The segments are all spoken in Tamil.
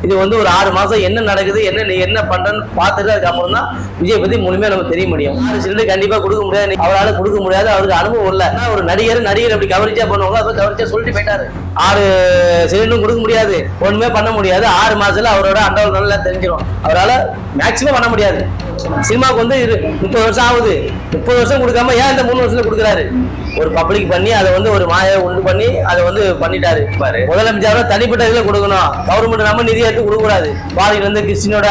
இது வந்து ஒரு 6 மாசம் என்ன நடக்குது, என்ன பண்றன்னு பார்த்துட்டு அதுக்கப்புறம் தான் விஜய் பத்தி முழுமையா நமக்கு தெரிய முடியும். 6 சிலிண்டர் கண்டிப்பா கொடுக்க முடியாது, அவரால் கொடுக்க முடியாது, அவருக்கு அனுபவம் இல்லை. ஒரு நடிகர் அப்படி கவரிச்சா பண்ணுவாங்க, அப்ப கவரிச்சா சொல்லிட்டு போயிட்டாரு. 6 சிலிண்டரும் கொடுக்க முடியாது, ஒண்ணுமே பண்ண முடியாது. 6 மாசத்துல அவரோட அண்டவல் நல்லா தெரிஞ்சிடும். அவரால் மேக்சிமம் பண்ண முடியாது. சினிமாவுக்கு வந்து 30 வருஷம் ஆகுது, 30 வருஷம் கொடுக்காம ஏன் இந்த 3 வருஷத்துல கொடுக்குறாரு? ஒரு பப்ளிக் பண்ணி அதை வந்து ஒரு மாயை உண்டு பண்ணி அதை வந்து பண்ணிட்டாரு. முதலமைச்சரோட தனிப்பட்ட இதுல கொடுக்கணும், கவர்மெண்ட் நம்ம நிதி எடுத்து கொடுக்க கூடாது. பாலில இருந்து கிறிஸ்டினோட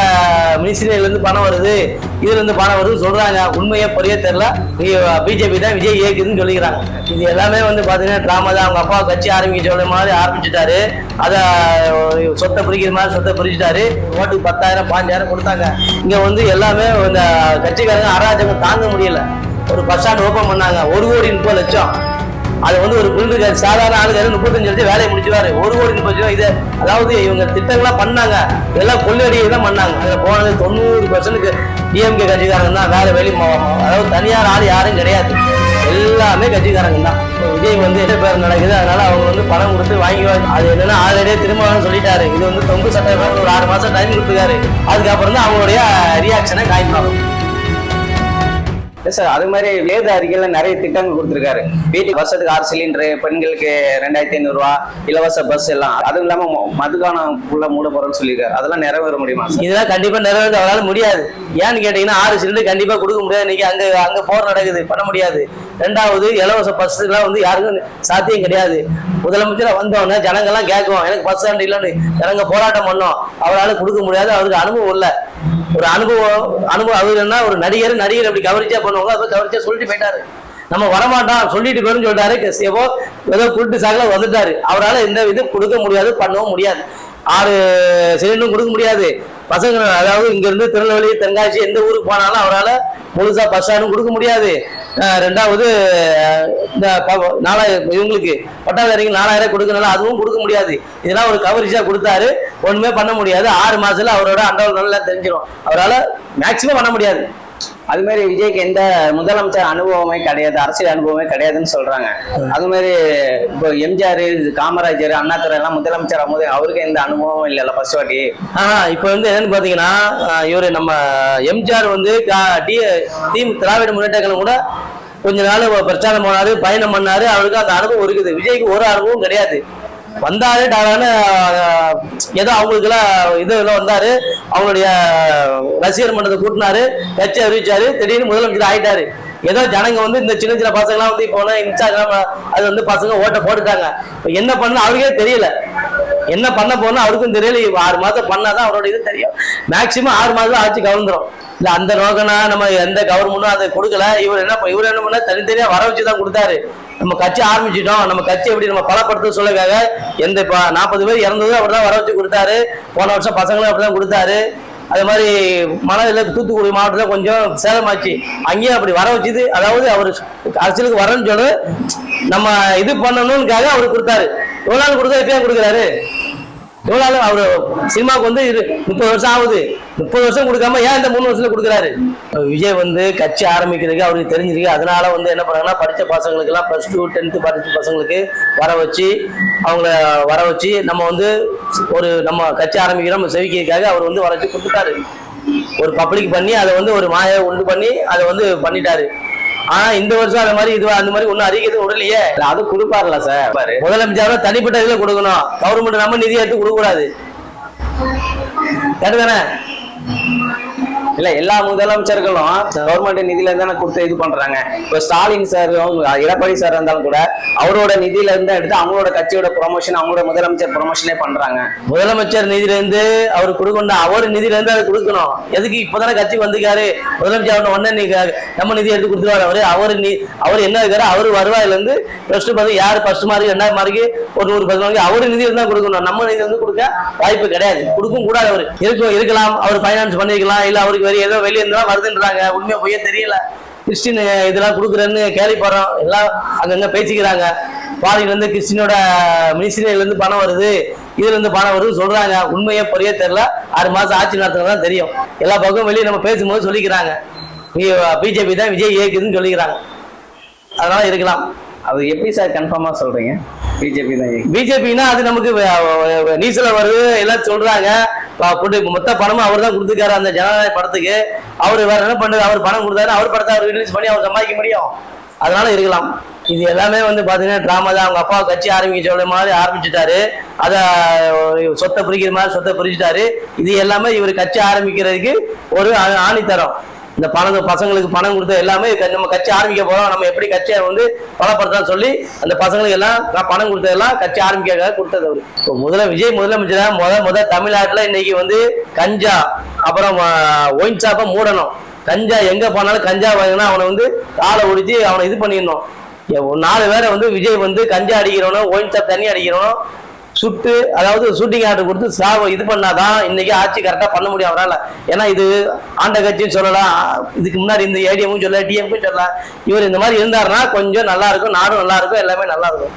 மினிஸ்ட்ரியில இருந்து பணம் வருது, இதுல இருந்து பணம் வருதுன்னு சொல்றாங்க. உண்மையே பொரிய தெரியல. பிஜேபி தான் விஜய் இயக்குதுன்னு சொல்லிக்கிறாங்க. இது எல்லாமே வந்து பாத்தீங்கன்னா டிராமா தான். அவங்க அப்பா கட்சி ஆரம்பிக்க சொல்ற மாதிரி ஆரம்பிச்சுட்டாரு, அதை சொத்தை பிரிக்கிற மாதிரி சொத்தை பிரிச்சுட்டாரு. ஓட்டுக்கு 10,000 5,000 கொடுத்தாங்க. இங்க வந்து எல்லாமே இந்த கட்சிக்காரங்க அராஜகம் தாங்க முடியல. ஒரு பஸ் ஸ்டாண்ட் ஓபன் பண்ணாங்க, 1,30,00,000. அது வந்து ஒரு பில்டருக்கு சாதாரண ஆளுக்கு 35 லட்சம் வேலையை முடிச்சுவாரு. 1,30,00,000 இது. அதாவது இவங்க திட்டங்கள்லாம் பண்ணாங்க, எல்லாம் கொள்ளையடியை தான் பண்ணாங்க. அதில் போனது 90% டிஎம்கே கட்சிக்காரங்க தான். வேற வெளி அதாவது தனியார் ஆள் யாரும் கிடையாது, எல்லாமே கட்சிக்காரங்க தான். விஜய் வந்து என்ன பேர் நடக்குது, அதனால அவங்க வந்து பணம் கொடுத்து வாங்கிக்குவாங்க. அது என்னன்னா ஆல்ரெடியே திருமணம் சொல்லிட்டாரு. இது வந்து தொங்கு சட்டம் ஒரு 6 மாசம் டைம் கொடுத்துருக்காரு. அதுக்கப்புறம் தான் அவங்களுடைய ரியாக்ஷனை காய்ப்பாங்க. சார் அது மாதிரி வேத அறிக்கையில நிறைய திட்டங்கள் கொடுத்துருக்காரு. வீட்டுக்கு வருஷத்துக்கு 6 சிலிண்டரு, பெண்களுக்கு 2,500 ரூபா, இலவச பஸ் எல்லாம். அதுவும் இல்லாம மதுபானம் உள்ள மூட போறோம்னு சொல்லியிருக்காரு. அதெல்லாம் நிறைவேற முடியுமா? இதெல்லாம் கண்டிப்பா நிறைவேற அவரால் முடியாது. ஏன்னு கேட்டீங்கன்னா 6 சிலிண்டர் கண்டிப்பா கொடுக்க முடியாது. இன்னைக்கு அங்க போர் நடக்குது, பண்ண முடியாது. 2வது இலவச பஸ் எல்லாம் வந்து யாருக்கும் சாத்தியம் கிடையாது. முதலமைச்சர் வந்தோடனே ஜனங்கள்லாம் கேட்கும், எனக்கு பஸ் ஸ்டாண்ட் இல்லைன்னு ஜனங்க போராட்டம் பண்ணோம். அவரால் கொடுக்க முடியாது, அவருக்கு அனுபவம் இல்லை. ஒரு அனுபவம் அவர் என்ன, ஒரு நடிகர் அப்படி கவரிச்சா பண்ணுவாங்க, அப்ப கவரிச்சா சொல்லிட்டு போயிட்டாரு. நம்ம வரமாட்டோம் சொல்லிட்டு போயிருந்து சொல்லிட்டாரு. ஏதோ கூட்டு சாகல வந்துட்டாரு. அவரால் எந்த இது கொடுக்க முடியாது, பண்ணவும் முடியாது. 6 சிலிண்டரும் கொடுக்க முடியாது. பசங்க அதாவது இங்க இருந்து திருநெல்வேலி, தென்காசி எந்த ஊருக்கு போனாலும் அவரால் முழுசா பஸ் ஸ்டாண்டும் கொடுக்க முடியாது. 2வது இந்த 4,000 இவங்களுக்கு பட்டாதாரிகள் 4,000 கொடுக்கறனால அதுவும் கொடுக்க முடியாது. இதெல்லாம் ஒரு கவரிச்சா கொடுத்தாரு, ஒண்ணுமே பண்ண முடியாது. 6 மாசத்துல அவரோட அண்டவல் நல்லா தெரிஞ்சிடும். அவரால் மேக்சிமம் பண்ண முடியாது. அது மாதிரி விஜய்க்கு எந்த முதலமைச்சர் அனுபவமே கிடையாது, அரசியல் அனுபவமே கிடையாதுன்னு சொல்றாங்க. அது மாதிரி இப்போ எம்ஜிஆர், காமராஜர், அண்ணாதுரை எல்லாம் முதலமைச்சர் ஆகும்போது அவருக்கு எந்த அனுபவம் இல்லைல்ல ஃபர்ஸ்ட் வாட்டி. இப்போ வந்து என்னன்னு பாத்தீங்கன்னா, இவரு நம்ம எம்ஜிஆர் வந்து திராவிட முன்னேற்ற கழகம் கூட கொஞ்ச நாள் பிரச்சாரம் போனாரு, பயணம் பண்ணாரு. அவருக்கு அந்த அனுபவம் இருக்குது. விஜய்க்கு ஒரு அனுபவம் கிடையாது. வந்தாரு டாலான்னு ஏதோ அவங்களுக்குலாம் இதெல்லாம் வந்தாரு, அவங்களுடைய ரசிகர் மன்றத்தை கூட்டினாரு, கட்சி அறிவிச்சாரு, திடீர்னு முதலமைச்சர் ஆயிட்டாரு. ஏதோ ஜனங்க வந்து இந்த சின்ன சின்ன பசங்களாம் வந்து இப்போ இன்ஸ்டாகிராம் அது வந்து பசங்க ஓட்ட போட்டுட்டாங்க. என்ன பண்ண அவருக்கே தெரியல, என்ன பண்ண போனா அவருக்கும் தெரியல. 6 மாசம் பண்ணாதான் அவரோட இது தெரியும். மேக்சிமம் 6 மாசம் ஆட்சி கவர்ந்துடும். இல்ல அந்த நோக்கனா நம்ம எந்த கவர்மெண்ட்டும் அதை கொடுக்கல. இவர் என்ன பண்ண தனித்தனியா வர வச்சுதான் கொடுத்தாரு. நம்ம கட்சி ஆரம்பிச்சிட்டோம், நம்ம கட்சி எப்படி நம்ம பலப்படுத்த சொல்லக்காக எந்த 40 பேர் இறந்தது அவர் தான் வர வச்சு கொடுத்தாரு. போன வருஷம் பசங்களும் அப்படிதான் கொடுத்தாரு. அது மாதிரி மனதில் தூத்துக்குடி மாவட்டத்தில் கொஞ்சம் சேதமாச்சு, அங்கேயும் அப்படி வர வச்சுது. அதாவது அவர் அரசியலுக்கு வரணும்னு சொல்லு நம்ம இது பண்ணணும்னுக்காக அவர் கொடுத்தாரு. எவ்வளவு நாள் கொடுத்தா எப்பயும் கொடுக்குறாரு? எவ்வளவு நாள் அவரு சினிமாவுக்கு வந்து 30 வருஷம் ஆகுது, 30 வருஷம் கொடுக்காம ஏன் இந்த 3 வருஷத்துல கொடுக்குறாரு? விஜய் வந்து கட்சி ஆரம்பிக்கிறதுக்கு அவருக்கு தெரிஞ்சிருக்கு. அதனால வந்து என்ன பண்ணாங்கன்னா, படித்த பசங்களுக்கு எல்லாம் +2 10th படித்த பசங்களுக்கு அவங்கள வர வச்சு நம்ம வந்து நம்ம கட்சி ஆரம்பிக்கிறோம் நம்ம செவிக்கிறதுக்காக அவர் வந்து வர வச்சு கொடுத்துட்டாரு. ஒரு பப்ளிக் பண்ணி அதை வந்து ஒரு மாயை உண்டு பண்ணி அதை வந்து பண்ணிட்டாரு. ஆனா இந்த வருஷம் அந்த மாதிரி ஒன்னும் அறிவிக்கிறது விடலையே. அது கொடுப்பாருல சார். முதலமைச்சரோட தனிப்பட்ட இதுல கொடுக்கணும், கவர்மெண்ட் நம்ம நிதி எடுத்து கொடுக்க கூடாது. கேட்டுதானே? இல்ல எல்லா முதலமைச்சர்களும் கவர்மெண்ட் நிதியில இருந்தா கொடுத்து இது பண்றாங்க. இப்ப ஸ்டாலின் சார், எடப்பாடி சார் இருந்தாலும் கூட அவரோட நிதியில இருந்தா எடுத்து அவங்களோட கட்சியோட ப்ரொமோஷன், அவங்களோட முதலமைச்சர் ப்ரொமோஷனே பண்றாங்க. முதலமைச்சர் நிதியில இருந்து அவர் கொடுக்கணும், அவர் நிதியில இருந்து அதை கொடுக்கணும். எதுக்கு இப்பதானே கட்சிக்கு வந்துக்காரு, முதலமைச்சர் உடனே நம்ம நிதி எடுத்து கொடுத்துருவாரு. அவர் என்ன இருக்காரு, அவரு வருவாயில இருந்து ஃபர்ஸ்ட் பார்த்து யாரு ஃபர்ஸ்ட் மார்க்கு 2வது மார்க்கு ஒரு 110 மார்க்கு அவர் நிதியில இருந்தா கொடுக்கணும். நம்ம நிதியில இருந்து கொடுக்க வாய்ப்பு கிடையாது, கொடுக்கும் கூடாது. அவர் இருக்கலாம், அவர் பைனான்ஸ் பண்ணிருக்கலாம், இல்ல அவருக்கு ஏதோ வெளியே இருந்தா வருதுன்றாங்க. உண்மையா போய் தெரியல. கிறிஸ்டின் இதெல்லாம் கொடுக்குறேன்னு கேள்விப்படுறோம், எல்லாம் அங்கங்க பேசிக்கிறாங்க. பாலில இருந்து கிறிஸ்டினோட மினிஸ்ட்ரியில இருந்து பணம் வருது, இதுல இருந்து பணம் வருதுன்னு சொல்றாங்க. உண்மையே பொரிய தெரியல. 6 மாசம் ஆட்சி நடத்துறதுதான் தெரியும். எல்லா பக்கம் வெளியே நம்ம பேசும்போது சொல்லிக்கிறாங்க, பிஜேபி தான் விஜய் இயக்குதுன்னு சொல்லிக்கிறாங்க. அதனால இருக்கலாம். அது எப்படி சார் கன்ஃபார்மா சொல்றீங்க? பிஜேபி தான். பிஜேபின்னா அது நமக்கு நியூஸ்ல வருது, எல்லாம் சொல்றாங்க. மொத்த பணமும் அவர் தான் கொடுத்துருக்காரு அந்த ஜனநாயக படத்துக்கு. அவர் வேற என்ன பண்றது, அவர் பணம் கொடுத்தாரு, அவர் படத்தை அவர் ரிலீஸ் பண்ணி அவர் சம்பாதிக்க முடியும், அதனால இருக்கலாம். இது எல்லாமே வந்து பாத்தீங்கன்னா டிராமா தான். அவங்க அப்பா கட்சி ஆரம்பிக்க சொல்ற மாதிரி ஆரம்பிச்சுட்டாரு, அதை சொத்தை பிரிக்கிற மாதிரி சொத்தை பிரிச்சுட்டாரு. இது எல்லாமே இவர் கட்சி ஆரம்பிக்கிறதுக்கு ஒரு ஆணித்தரம். இந்த பசங்களுக்கு பணம் கொடுத்த எல்லாமே நம்ம கட்சி ஆரம்பிக்க போறோம், நம்ம எப்படி கட்சியை வந்து பலப்படுத்தலாம் சொல்லி அந்த பசங்களுக்கு எல்லாம் பணம் கொடுத்ததெல்லாம் கட்சி ஆரம்பிக்க கொடுத்தது அவரு. இப்போ விஜய் முதலமைச்சர் தமிழ்நாட்டுல இன்னைக்கு வந்து கஞ்சா அப்புறம் ஒயின் ஷாப்பை மூடணும். கஞ்சா எங்க போனாலும் கஞ்சா வாங்கினா அவனை வந்து காலை ஒடிச்சு அவனை இது பண்ணிடணும். 4 பேரை வந்து விஜய் வந்து கஞ்சா அடிக்கிறவனும் ஒயின் ஷாப் தண்ணி அடிக்கிறவனும் சுட்டு, அதாவது ஷூட்டிங் ஆர்டர் கொடுத்து இது பண்ணாதான் இன்னைக்கு ஆட்சி கரெக்டா பண்ண முடியும் அவரால். ஏன்னா இது ஆண்ட கட்சின்னு சொல்லலாம், இதுக்கு முன்னாடி இந்த ஏடிஎம்க்கும் சொல்லலாம், டிஎம்க்கும் சொல்லலாம். இவர் இந்த மாதிரி இருந்தாருன்னா கொஞ்சம் நல்லா இருக்கும், நாடும் நல்லா இருக்கும், எல்லாமே நல்லா இருக்கும்.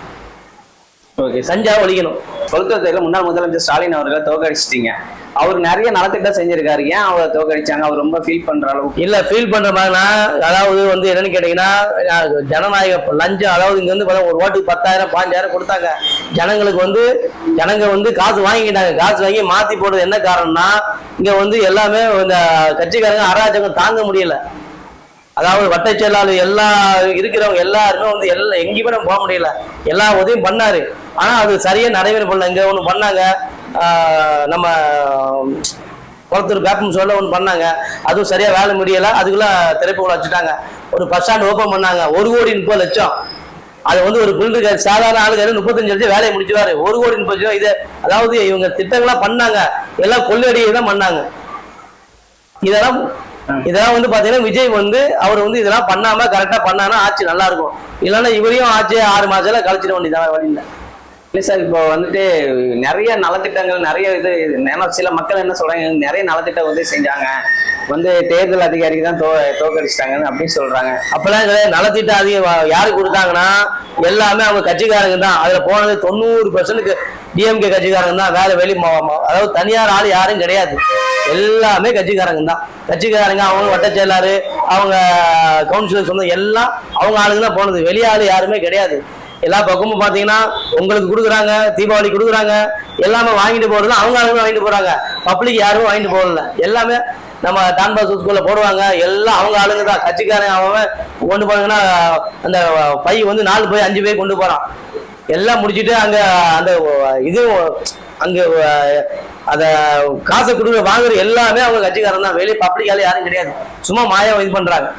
ஓகே, கஞ்சா ஒழிக்கணும். கொல்கத்தாவில் முன்னாள் முதலமைச்சர் ஸ்டாலின் அவர்களை தோக்கடிச்சிட்டீங்க. அவர் நிறைய நலத்திட்டம் செஞ்சிருக்காரு, ஏன் அவரை தோக்கடிச்சாங்க? அவர் ரொம்ப ஃபீல் பண்ற அளவுக்கு இல்ல ஃபீல் பண்ற மாதிரினா, அதாவது வந்து என்னன்னு கேட்டீங்கன்னா ஜனநாயக லஞ்சம், அதாவது இங்க வந்து ஒரு ஓட்டுக்கு 10,000 5,000 கொடுத்தாங்க. ஜனங்க வந்து காசு வாங்கிக்கிட்டாங்க. காசு வாங்கி மாத்தி போடுறது என்ன காரணம்னா, இங்க வந்து எல்லாமே இந்த கட்சிக்காரங்க அராஜகம் தாங்க முடியல. அதாவது வட்ட செயலாளர் எல்லா இருக்கிறவங்க எல்லாருமே வந்து எங்கேயுமே நம்ம போக முடியல. எல்லா உதவியும் பண்ணாரு, ஆனா அது சரியா நடைமுறை பண்ணல. இங்க ஒண்ணு பண்ணாங்க, நம்ம குளத்தூர் பேப்பம் சொல்ல ஒன்று பண்ணாங்க, அதுவும் சரியா வேலை முடியல. அதுக்குள்ள திரைப்படம் வச்சுட்டாங்க. ஒரு பஸ் ஸ்டாண்ட் ஓப்பன் பண்ணாங்க, 1,30,00,000. அது வந்து ஒரு பில்டருக்கு சாதாரண ஆளுக்கு 35 லட்சம் வேலையை முடிச்சுவாரு. 1,30,00,000 இது, அதாவது இவங்க திட்டங்கள்லாம் பண்ணாங்க, எல்லாம் கொள்ளையடியை தான் பண்ணாங்க. இதெல்லாம் வந்து பாத்தீங்கன்னா விஜய் வந்து அவர் வந்து இதெல்லாம் பண்ணாம கரெக்டா பண்ணானா ஆட்சி நல்லா இருக்கும். இல்லைன்னா இவரையும் ஆட்சி 6 மாசத்துல கழிச்சிட வேண்டியதான், வழி இல்லை. இல்லை சார், இப்போ வந்துட்டு நிறைய நலத்திட்டங்கள் நிறைய சில மக்கள் என்ன சொல்றாங்க, நிறைய நலத்திட்டம் வந்து செஞ்சாங்க, வந்து தேர்தல் அதிகாரிக்கு தான் தோக்கடிச்சிட்டாங்கன்னு அப்படின்னு சொல்றாங்க. அப்பெல்லாம் கிடையாது. நலத்திட்டம் அதிகம் யாருக்கு கொடுத்தாங்கன்னா எல்லாமே அவங்க கட்சிக்காரங்க தான். அதுல போனது 90% டிஎம்கே கட்சிக்காரங்க தான். வேற அதாவது தனியார் ஆள் யாரும் கிடையாது, எல்லாமே கட்சிக்காரங்க தான். கட்சிக்காரங்க அவங்க வட்ட செயலாளர், அவங்க கவுன்சிலர் சொந்த எல்லாம் அவங்க ஆளுங்க தான் போனது. வெளியாளு யாருமே கிடையாது. எல்லா பக்கமும் பாத்தீங்கன்னா உங்களுக்கு கொடுக்குறாங்க, தீபாவளி கொடுக்குறாங்க, எல்லாமே வாங்கிட்டு போறது அவங்க ஆளுங்க வாங்கிட்டு போறாங்க. பப்ளிக் யாரும் வாங்கிட்டு போகல, எல்லாமே நம்ம டான்பாஸ் ஸ்கூல்ல போடுவாங்க, எல்லாம் அவங்க ஆளுங்க தான். கட்சிக்காரங்க அவன் கொண்டு போனாங்கன்னா அந்த பை வந்து 4 பை 5 பை கொண்டு போறான். எல்லாம் முடிச்சுட்டு அங்க அந்த இது அங்க அத காசை கொடுக்குற வாங்குற எல்லாமே அவங்க கட்சிக்காரன் தான். வெளியே பப்ளிக்கால யாரும் கிடையாது, சும்மா மாயா இது பண்றாங்க.